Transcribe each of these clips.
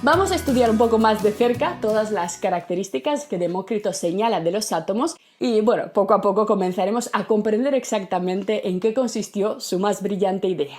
Vamos a estudiar un poco más de cerca todas las características que Demócrito señala de los átomos y, bueno, poco a poco comenzaremos a comprender exactamente en qué consistió su más brillante idea.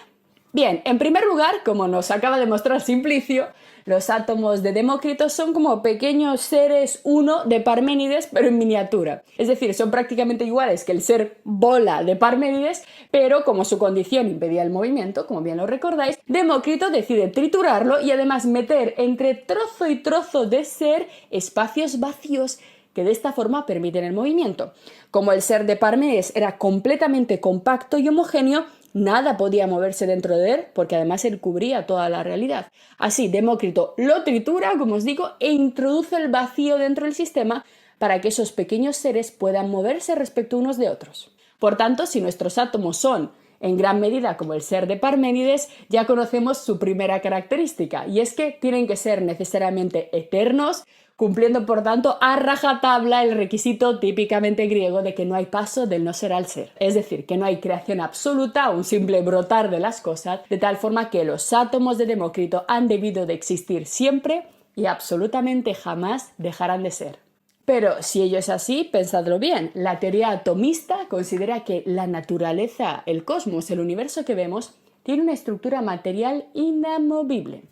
Bien, en primer lugar, como nos acaba de mostrar Simplicio, los átomos de Demócrito son como pequeños seres uno de Parménides, pero en miniatura. Es decir, son prácticamente iguales que el ser bola de Parménides, pero como su condición impedía el movimiento, como bien lo recordáis, Demócrito decide triturarlo y además meter entre trozo y trozo de ser espacios vacíos que de esta forma permiten el movimiento. Como el ser de Parménides era completamente compacto y homogéneo, nada podía moverse dentro de él, porque además él cubría toda la realidad. Así, Demócrito lo tritura, como os digo, e introduce el vacío dentro del sistema para que esos pequeños seres puedan moverse respecto unos de otros. Por tanto, si nuestros átomos son en gran medida como el ser de Parménides, ya conocemos su primera característica, y es que tienen que ser necesariamente eternos, cumpliendo por tanto a rajatabla el requisito típicamente griego de que no hay paso del no ser al ser. Es decir, que no hay creación absoluta, un simple brotar de las cosas, de tal forma que los átomos de Demócrito han debido de existir siempre y absolutamente jamás dejarán de ser. Pero si ello es así, pensadlo bien, la teoría atomista considera que la naturaleza, el cosmos, el universo que vemos, tiene una estructura material inamovible.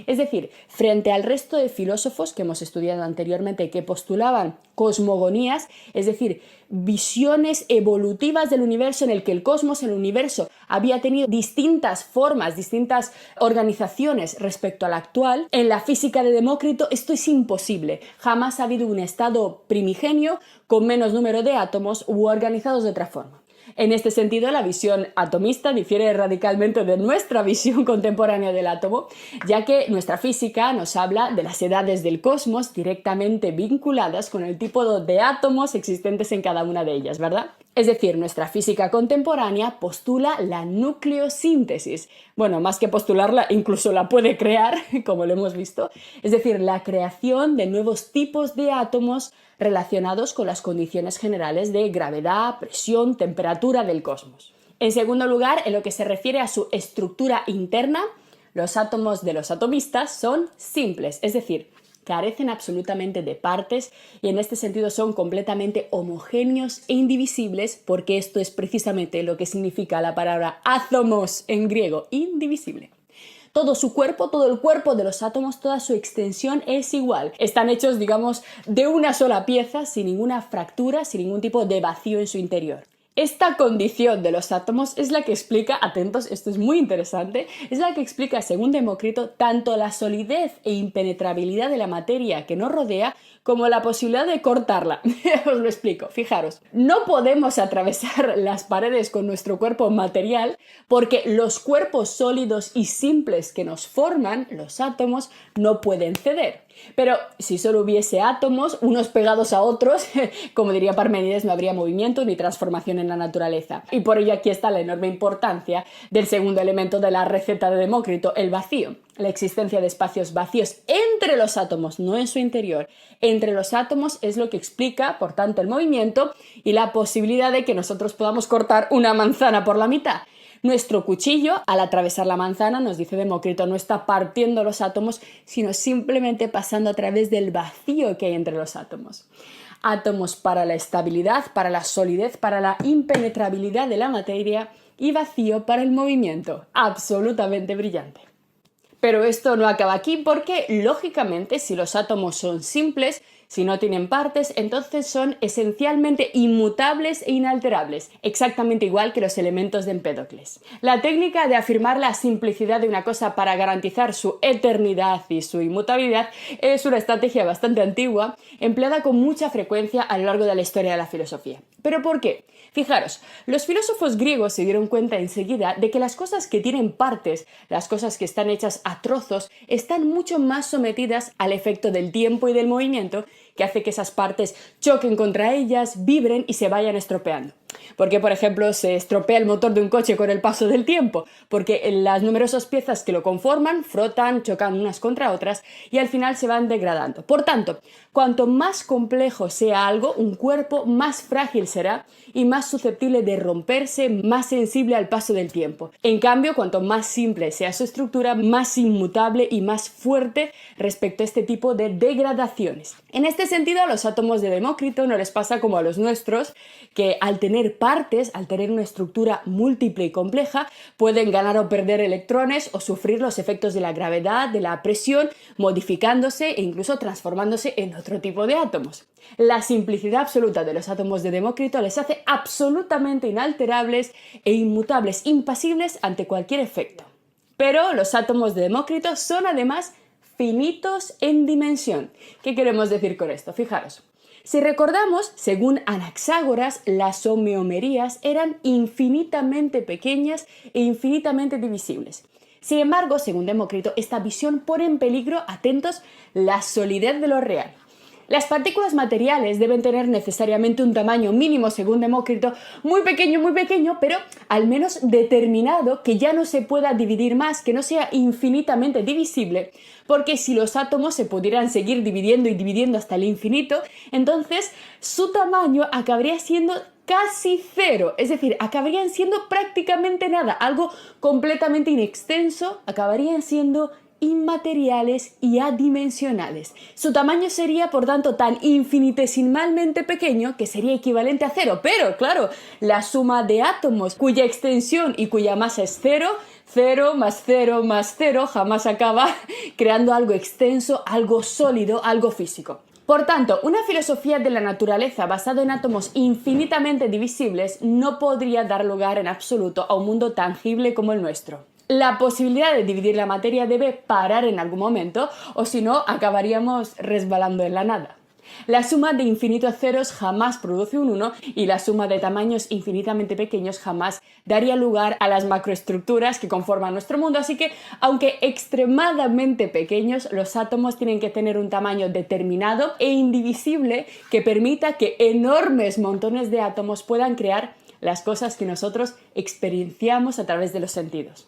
Es decir, frente al resto de filósofos que hemos estudiado anteriormente que postulaban cosmogonías, es decir, visiones evolutivas del universo en el que el cosmos, el universo, había tenido distintas formas, distintas organizaciones respecto a la actual, en la física de Demócrito esto es imposible. Jamás ha habido un estado primigenio con menos número de átomos u organizados de otra forma. En este sentido, la visión atomista difiere radicalmente de nuestra visión contemporánea del átomo, ya que nuestra física nos habla de las edades del cosmos directamente vinculadas con el tipo de átomos existentes en cada una de ellas, ¿verdad? Es decir, nuestra física contemporánea postula la nucleosíntesis. Bueno, más que postularla, incluso la puede crear, como lo hemos visto. Es decir, la creación de nuevos tipos de átomos relacionados con las condiciones generales de gravedad, presión, temperatura del cosmos. En segundo lugar, en lo que se refiere a su estructura interna, los átomos de los atomistas son simples, es decir, carecen absolutamente de partes y en este sentido son completamente homogéneos e indivisibles, porque esto es precisamente lo que significa la palabra átomos en griego, indivisible. Todo su cuerpo, todo el cuerpo de los átomos, toda su extensión es igual. Están hechos, digamos, de una sola pieza, sin ninguna fractura, sin ningún tipo de vacío en su interior. Esta condición de los átomos es la que explica, atentos, esto es muy interesante, es la que explica, según Demócrito, tanto la solidez e impenetrabilidad de la materia que nos rodea, como la posibilidad de cortarla. Os lo explico, fijaros. No podemos atravesar las paredes con nuestro cuerpo material porque los cuerpos sólidos y simples que nos forman, los átomos, no pueden ceder. Pero si solo hubiese átomos, unos pegados a otros, como diría Parménides, no habría movimiento ni transformación en la naturaleza. Y por ello aquí está la enorme importancia del segundo elemento de la receta de Demócrito, el vacío. La existencia de espacios vacíos entre los átomos, no en su interior. Entre los átomos es lo que explica, por tanto, el movimiento y la posibilidad de que nosotros podamos cortar una manzana por la mitad. Nuestro cuchillo, al atravesar la manzana, nos dice Demócrito, no está partiendo los átomos, sino simplemente pasando a través del vacío que hay entre los átomos. Átomos para la estabilidad, para la solidez, para la impenetrabilidad de la materia y vacío para el movimiento. Absolutamente brillante. Pero esto no acaba aquí porque, lógicamente, si los átomos son simples, si no tienen partes, entonces son esencialmente inmutables e inalterables, exactamente igual que los elementos de Empédocles. La técnica de afirmar la simplicidad de una cosa para garantizar su eternidad y su inmutabilidad es una estrategia bastante antigua, empleada con mucha frecuencia a lo largo de la historia de la filosofía. ¿Pero por qué? Fijaros, los filósofos griegos se dieron cuenta enseguida de que las cosas que tienen partes, las cosas que están hechas a trozos, están mucho más sometidas al efecto del tiempo y del movimiento, que hace que esas partes choquen contra ellas, vibren y se vayan estropeando. Porque, por ejemplo, se estropea el motor de un coche con el paso del tiempo, porque las numerosas piezas que lo conforman frotan, chocan unas contra otras y al final se van degradando. Por tanto, cuanto más complejo sea algo, un cuerpo más frágil será y más susceptible de romperse, más sensible al paso del tiempo. En cambio, cuanto más simple sea su estructura, más inmutable y más fuerte respecto a este tipo de degradaciones. En este sentido, a los átomos de Demócrito no les pasa como a los nuestros, que al tener partes, al tener una estructura múltiple y compleja, pueden ganar o perder electrones o sufrir los efectos de la gravedad, de la presión, modificándose e incluso transformándose en otro tipo de átomos. La simplicidad absoluta de los átomos de Demócrito les hace absolutamente inalterables e inmutables, impasibles ante cualquier efecto. Pero los átomos de Demócrito son además finitos en dimensión. ¿Qué queremos decir con esto? Fijaros. Si recordamos, según Anaxágoras, las homeomerías eran infinitamente pequeñas e infinitamente divisibles. Sin embargo, según Demócrito, esta visión pone en peligro, atentos, la solidez de lo real. Las partículas materiales deben tener necesariamente un tamaño mínimo, según Demócrito, muy pequeño, pero al menos determinado, que ya no se pueda dividir más, que no sea infinitamente divisible, porque si los átomos se pudieran seguir dividiendo y dividiendo hasta el infinito, entonces su tamaño acabaría siendo casi cero, es decir, acabarían siendo prácticamente nada, algo completamente inextenso, acabarían siendo inmateriales y adimensionales. Su tamaño sería, por tanto, tan infinitesimalmente pequeño que sería equivalente a cero, pero claro, la suma de átomos cuya extensión y cuya masa es cero, cero más cero más cero, jamás acaba creando algo extenso, algo sólido, algo físico. Por tanto, una filosofía de la naturaleza basada en átomos infinitamente divisibles no podría dar lugar en absoluto a un mundo tangible como el nuestro. La posibilidad de dividir la materia debe parar en algún momento, o si no, acabaríamos resbalando en la nada. La suma de infinitos ceros jamás produce un 1 y la suma de tamaños infinitamente pequeños jamás daría lugar a las macroestructuras que conforman nuestro mundo, así que, aunque extremadamente pequeños, los átomos tienen que tener un tamaño determinado e indivisible que permita que enormes montones de átomos puedan crear las cosas que nosotros experienciamos a través de los sentidos.